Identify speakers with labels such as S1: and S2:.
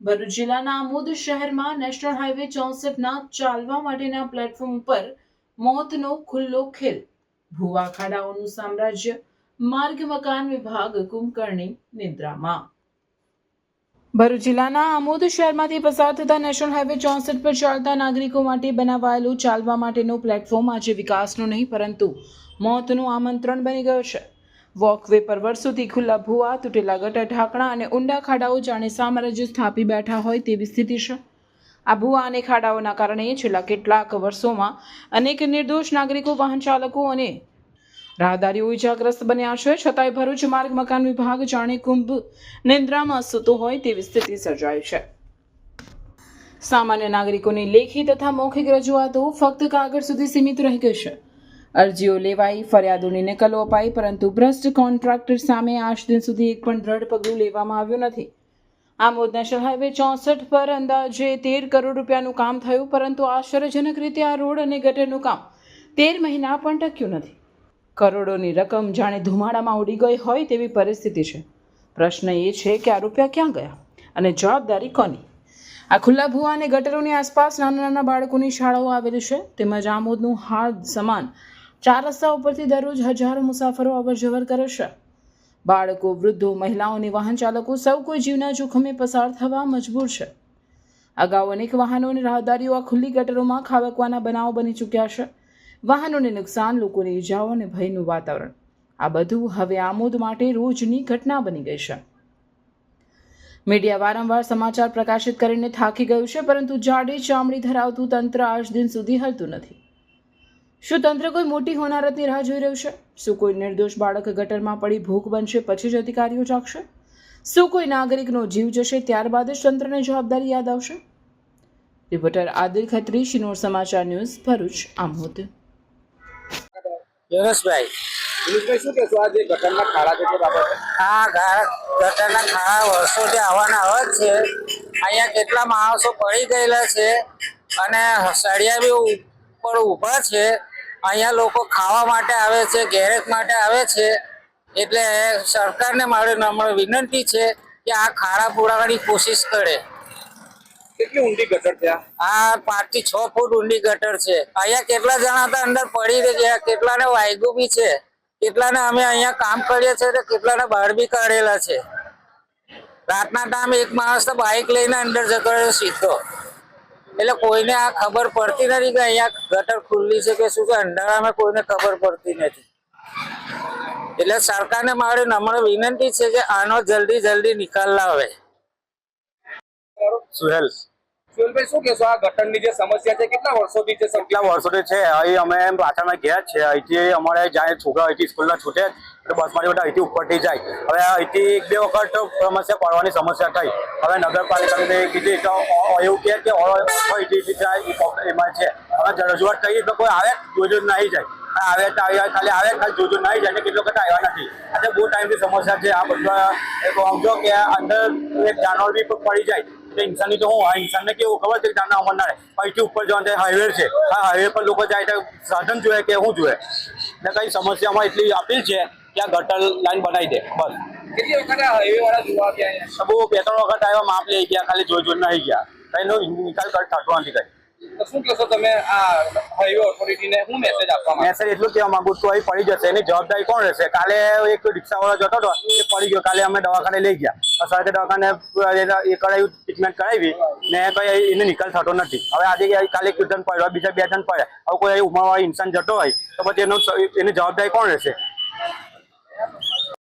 S1: ભરૂચ જિલ્લાના આમોદ શહેરમાં national highway 64ના ચાલવા માટેના પ્લેટફોર્મ ઉપર મોતનો ખુલ્લો ખેલ, ભૂવા ખાડાઓનું સામ્રાજ્ય, માર્ગ મકાન વિભાગ કુંભકર્ણી નિદ્રામાં। ભરૂચ જિલ્લાના આમોદ શહેરમાંથી પસાર થતા નેશનલ હાઈવે 64 પર ચાલતા નાગરિકો માટે બનાવાયેલું ચાલવા માટેનું પ્લેટફોર્મ આજે વિકાસનું નહીં પરંતુ મોતનું આમંત્રણ બની ગયો છે। વોકવે પર વર્ષોથી ખુલ્લા ભૂવા, તૂટેલા ગટર ઢાંકણા અને ઊંડા ખાડાઓ જાણે સામ્રાજ્ય સ્થાપી બેઠા હોય તેવી સ્થિતિ છે। આ ભૂવા અને ખાડાઓના કારણે છેલ્લા કેટલાક વર્ષોમાં અનેક નિર્દોષ નાગરિકો, વાહન ચાલકો અને રાહદારીઓ ઇજાગ્રસ્ત બન્યા છે। છતાંય ભરૂચ માર્ગ મકાન વિભાગ જાણે કુંભ નિંદ્રામાં સૂતો હોય તેવી સ્થિતિ સર્જાઈ છે। સામાન્ય નાગરિકોની લેખી તથા મૌખિક રજૂઆતો ફક્ત કાગળ સુધી સીમિત રહી ગઈ છે। અરજીઓ લેવાઈ, ફરિયાદોની નકલો અપાઈ, પરંતુ ભ્રષ્ટ કોન્ટ્રાક્ટર સામે આજ દિન સુધી એક પણ દ્રઢ પગલું લેવામાં આવ્યું નથી। આમોદ નેશનલ હાઈવે 64 પર અંદાજે 13 કરોડ રૂપિયાનું કામ થયું, પરંતુ આશ્ચર્યજનક રીતે આ રોડ અને ગટરનું કામ 13 મહિના પણ ટક્યું નથી। કરોડોની રકમ જાણે ધુમાડામાં ઉડી ગઈ હોય તેવી પરિસ્થિતિ છે। પ્રશ્ન એ છે કે આ રૂપિયા ક્યાં ગયા અને જવાબદારી કોની? આ ખુલ્લા ભૂવા અને ગટરોની આસપાસ નાના નાના બાળકોની શાળાઓ આવેલી છે, તેમજ આમોદનું હાડ સમાન 4 રસ્તા ઉપરથી દરરોજ હજારો મુસાફરો અવરજવર કરે છે। બાળકો, વૃદ્ધો, મહિલાઓ અને વાહન ચાલકો સૌ કોઈ જીવના જોખમે પસાર થવા મજબૂર છે। અગાઉ અનેક વાહનો અને રાહદારીઓ આ ખુલ્લી ગટરોમાં ખાબકવાના બનાવો બની ચૂક્યા છે। વાહનોને નુકસાન, લોકોની ઈજાઓ અને ભયનું વાતાવરણ, આ બધું હવે આમોદ માટે રોજની ઘટના બની ગઈ છે। મીડિયા વારંવાર સમાચાર પ્રકાશિત કરીને થાકી ગયું છે, પરંતુ જાડી ચામડી ધરાવતું તંત્ર આજ દિન સુધી હલતું નથી। શું તંત્ર કોઈ મોટી હોનારતની રાહ જોઈ રહ્યું છે? શું કોઈ નિર્દોષ બાળક ગટરમાં પડી ભૂખ બનશે પછી જ અધિકારીઓ જાગશે? શું કોઈ નાગરિકનો જીવ જશે ત્યારબાદ જ તંત્રને જવાબદારી યાદ આવશે? રિપોર્ટર આદિલ ખત્રી, શિનોર સમાચાર ન્યૂઝ, ભરૂચ, આમોદ।
S2: યુનુસભાઈ,
S3: શું કહેશો આજે ગટરના ખાડા છે તે બાબતે?
S2: આ ગટરના ખાડા વર્ષોથી આવવાના આવે જ છે। અહીંયા કેટલા માણસો પડી ગયેલા છે અને સળિયા બી ઉપર ઊભા છે। અહીંયા લોકો ખાવા માટે આવે છે, ગેરેજ માટે આવે છે। એટલે સરકારને મારી નમ્ર વિનંતી છે કે આ ખાડા પૂરાવાની કોશિશ કરે।
S3: કેટલી ઊંડી ગટર છે?
S2: આ 5 થી 6 ફૂટ ઊંડી ગટર છે। અહીંયા કેટલા જણા હતા અંદર પડી ગયા, કેટલાને વાગ્યું બી છે, કેટલાને અમે અહીંયા કામ કરીએ છીએ તો કેટલાને બહાર બી કાઢેલા છે। રાતના ટાઈમ એક માણસ તો બાઇક લઈને અંદર જતો રહ્યો સીધો। એટલે કોઈને આ ખબર પડતી નથી કે અહીંયા ગટર ખુલ્લી છે કે શું છે, અંધારામાં કોઈને ખબર પડતી નથી। એટલે સરકારને મારી નમ્ર વિનંતી છે કે આનો જલ્દી નિકાલ લાવે।
S3: સુહેલભાઈ, શું કહેશો આ ગટરની જે સમસ્યા છે કેટલા વર્ષોથી છે?
S4: કેટલા વર્ષોથી છે। અહીં અમે પાછળમાં ગયા છે, અહીંથી અમારે જાય છોકરા અહીંથી સ્કૂલના છૂટે એટલે બસમાંથી બધા અહીંથી ઉપરથી જાય। હવે અહીંથી 1-2 વખત સમસ્યા પડવાની સમસ્યા થઈ। હવે નગરપાલિકાને કીધી તો એવું કહે કે અહીંથી જાય એમાં છે। હવે રજૂઆત કરી તો કોઈ આવે જોજો નહીં જાય, આવે તો ખાલી આવે ખાલી જોજો નહીં જાય, કેટલો વખત આવ્યા નથી। આજે બહુ ટાઈમથી સમસ્યા છે। આ બધા સમજો કે અંદર એક જાનવર બી પડી જાય ઇન્સાનની તો હું ઇન્સાનને કેવું ખબર છે કે જાનના અમર ના રહે। અહીંથી ઉપર જવાનું હાઈવે છે, આ હાઈવે પર લોકો જાય તો સાધન જોઈએ કે શું જોઈએ? એટલે કઈ સમસ્યામાં એટલી અપીલ છે કે આ ગટર લાઈન બનાવી દે બસ।
S3: કેટલી વખત હાઈવે વાળા જોવા ગયા?
S4: બહુ 2-3 વખત આવ્યા, માપ લઈ ગયા, ખાલી જોઈ નહીં ગયા, કઈનો નિકાલ થતો નથી કઈ।
S3: તો શું કહેશો તમે આ હાઈવે ઓથોરિટીને શું મેસેજ આપવા માંગો?
S4: મેસેજ એટલું કહેવા માંગુ છું, અહીં પડી જશે એની જવાબદારી કોણ રહેશે? કાલે એક રિક્ષાવાળો જતો હતો, એ પડી ગયો, કાલે અમે દવાખાને લઈ ગયા, સરકારી દવાખાને એ કરાવ્યું, ટ્રીટમેન્ટ કરાવી ને કઈ એને નિકાલ થતો નથી। હવે આજે કાલે 1 જણ પડ્યો, બીજા 2 જણ પડ્યા, હવે કોઈ ઉંમરવાળો ઇન્સાન જતો હોય તો પછી એની જવાબદારી કોણ રહેશે?